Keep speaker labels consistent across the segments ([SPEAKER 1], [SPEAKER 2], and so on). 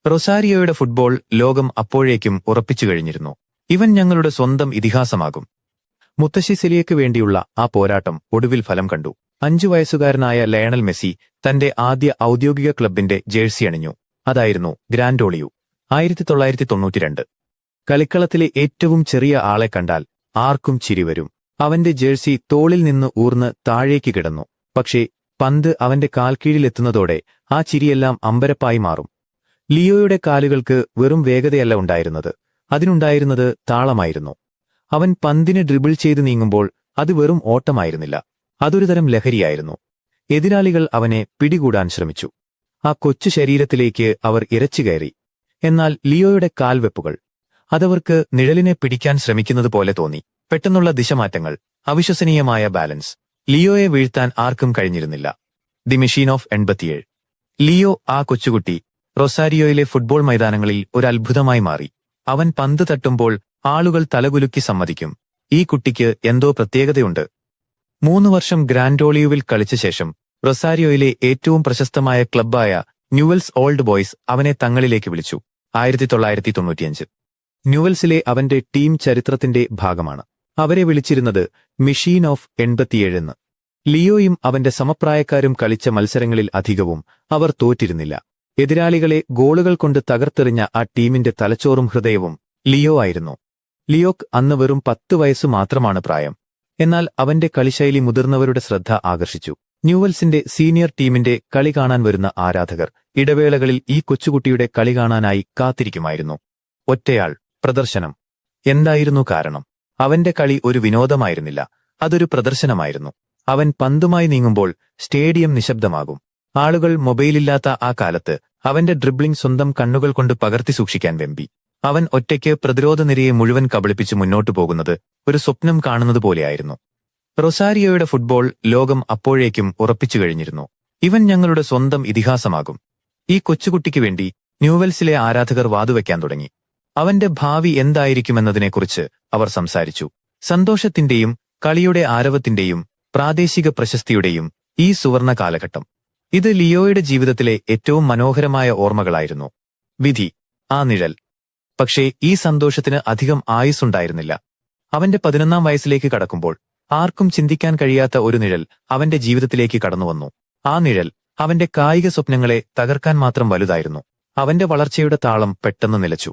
[SPEAKER 1] റൊസാരിയോയുടെ football ലോകം അപ്പോഴേക്കും ഉറപ്പിച്ചു കഴിഞ്ഞിരുന്നു. ഇവൻ ഞങ്ങളുടെ സ്വന്തം ഇതിഹാസമാകും. മുത്തശ്ശി സെലിയയ്ക്ക് വേണ്ടിയുള്ള ആ പോരാട്ടം ഒടുവിൽ ഫലം കണ്ടു. 5 വയസ്സുകാരനായ ലയണൽ മെസ്സി തന്റെ ആദ്യ ഔദ്യോഗിക ക്ലബിന്റെ ജേഴ്സി അണിഞ്ഞു. അതായിരുന്നു ഗ്രാൻഡോളിയു. 1992. കളിക്കളത്തിലെ ഏറ്റവും ചെറിയ ആളെ കണ്ടാൽ ആർക്കും ചിരിവരും. അവന്റെ ജേഴ്സി തോളിൽ നിന്ന് ഊർന്ന് താഴേക്ക് കിടന്നു. പക്ഷേ പന്ത് അവന്റെ കാൽക്കീഴിലെത്തുന്നതോടെ ആ ചിരിയെല്ലാം അമ്പരപ്പായി മാറും. ലിയോയുടെ കാലുകൾക്ക് വെറും വേഗതയല്ല ഉണ്ടായിരുന്നത്, അതിനുണ്ടായിരുന്നത് താളമായിരുന്നു. അവൻ പന്തിന് ഡ്രിബിൾ ചെയ്ത് നീങ്ങുമ്പോൾ അത് വെറും ഓട്ടമായിരുന്നില്ല, അതൊരു തരം ലഹരിയായിരുന്നു. എതിരാളികൾ അവനെ പിടികൂടാൻ ശ്രമിച്ചു. ആ കൊച്ചു ശരീരത്തിലേക്ക് അവർ ഇരച്ചുകയറി. എന്നാൽ ലിയോയുടെ കാൽവെപ്പുകൾ, അതവർക്ക് നിഴലിനെ പിടിക്കാൻ ശ്രമിക്കുന്നത് പോലെ തോന്നി. പെട്ടെന്നുള്ള ദിശമാറ്റങ്ങൾ, അവിശ്വസനീയമായ ബാലൻസ്. ലിയോയെ വീഴ്ത്താൻ ആർക്കും കഴിഞ്ഞിരുന്നില്ല. The machine of 87. ലിയോ, ആ കൊച്ചുകുട്ടി, റൊസാരിയോയിലെ ഫുട്ബോൾ മൈതാനങ്ങളിൽ ഒരു അത്ഭുതമായി മാറി. അവൻ പന്ത് തട്ടുമ്പോൾ ആളുകൾ തലകുലുക്കി സമ്മതിക്കും, ഈ കുട്ടിക്ക് എന്തോ പ്രത്യേകതയുണ്ട്. 3 വർഷം ഗ്രാൻഡോളിയുവിൽ കളിച്ച ശേഷം റൊസാരിയോയിലെ ഏറ്റവും പ്രശസ്തമായ ക്ലബ്ബായ ന്യൂവെൽസ് ഓൾഡ് ബോയ്സ് അവനെ തങ്ങളിലേക്ക് വിളിച്ചു. 1995. ന്യൂവെൽസിലെ അവന്റെ ടീം ചരിത്രത്തിന്റെ ഭാഗമാണ്. അവരെ വിളിച്ചിരുന്നത് മെഷീൻ ഓഫ് 87 എന്ന്. ലിയോയും അവന്റെ സമപ്രായക്കാരും കളിച്ച മത്സരങ്ങളിൽ അധികവും അവർ തോറ്റിരുന്നില്ല. എതിരാളികളെ ഗോളുകൾ കൊണ്ട് തകർത്തെറിഞ്ഞ ആ ടീമിന്റെ തലച്ചോറും ഹൃദയവും ലിയോ ആയിരുന്നു. ലിയോക്ക് അന്ന് വെറും 10 വയസ്സു മാത്രമാണ് പ്രായം. എന്നാൽ അവന്റെ കളിശൈലി മുതിർന്നവരുടെ ശ്രദ്ധ ആകർഷിച്ചു. ന്യൂവെൽസിന്റെ സീനിയർ ടീമിന്റെ കളി കാണാൻ വരുന്ന ആരാധകർ ഇടവേളകളിൽ ഈ കൊച്ചുകുട്ടിയുടെ കളി കാണാനായി കാത്തിരിക്കുമായിരുന്നു. ഒറ്റയാൾ, പ്രദർശനം. എന്തായിരുന്നു കാരണം? അവന്റെ കളി ഒരു വിനോദമായിരുന്നില്ല, അതൊരു പ്രദർശനമായിരുന്നു. അവൻ പന്തുമായി നീങ്ങുമ്പോൾ സ്റ്റേഡിയം നിശബ്ദമാകും. ആളുകൾ മൊബൈലില്ലാത്ത ആ കാലത്ത് അവന്റെ ഡ്രിബ്ലിംഗ് സ്വന്തം കണ്ണുകൾ കൊണ്ട് പകർത്തി സൂക്ഷിക്കാൻ വെമ്പി. അവൻ ഒറ്റയ്ക്ക് പ്രതിരോധ നിരയെ മുഴുവൻ കബളിപ്പിച്ച് മുന്നോട്ടു പോകുന്നത് ഒരു സ്വപ്നം കാണുന്നതുപോലെയായിരുന്നു. റൊസാരിയോയുടെ ഫുട്ബോൾ ലോകം അപ്പോഴേക്കും ഉറപ്പിച്ചു കഴിഞ്ഞിരുന്നു. ഇവൻ ഞങ്ങളുടെ സ്വന്തം ഇതിഹാസമാകും. ഈ കൊച്ചുകുട്ടിക്ക് വേണ്ടി ന്യൂവെൽസിലെ ആരാധകർ വാതുവെക്കാൻ തുടങ്ങി. അവന്റെ ഭാവി എന്തായിരിക്കുമെന്നതിനെക്കുറിച്ച് അവർ സംസാരിച്ചു. സന്തോഷത്തിന്റെയും കളിയുടെ ആരവത്തിന്റെയും പ്രാദേശിക പ്രശസ്തിയുടെയും ഈ സുവർണ കാലഘട്ടം. ഇത് ലിയോയുടെ ജീവിതത്തിലെ ഏറ്റവും മനോഹരമായ ഓർമ്മകളായിരുന്നു. വിധി, ആ നിഴൽ. പക്ഷേ ഈ സന്തോഷത്തിന് അധികം ആയുസ്സുണ്ടായിരുന്നില്ല. അവന്റെ 11ാം വയസ്സിലേക്ക് കടക്കുമ്പോൾ ആർക്കും ചിന്തിക്കാൻ കഴിയാത്ത ഒരു നിഴൽ അവന്റെ ജീവിതത്തിലേക്ക് കടന്നുവന്നു. ആ നിഴൽ അവന്റെ കായിക സ്വപ്നങ്ങളെ തകർക്കാൻ മാത്രം വലുതായിരുന്നു. അവന്റെ വളർച്ചയുടെ താളം പെട്ടെന്ന് നിലച്ചു.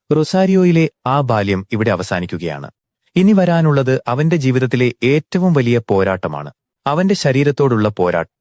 [SPEAKER 1] റൊസാരിയോയിലെ ആ ബാല്യം ഇവിടെ അവസാനിക്കുകയാണ്. ഇനി വരാനുള്ളത് അവന്റെ ജീവിതത്തിലെ ഏറ്റവും വലിയ പോരാട്ടമാണ്. അവന്റെ ശരീരത്തോടുള്ള പോരാട്ടം.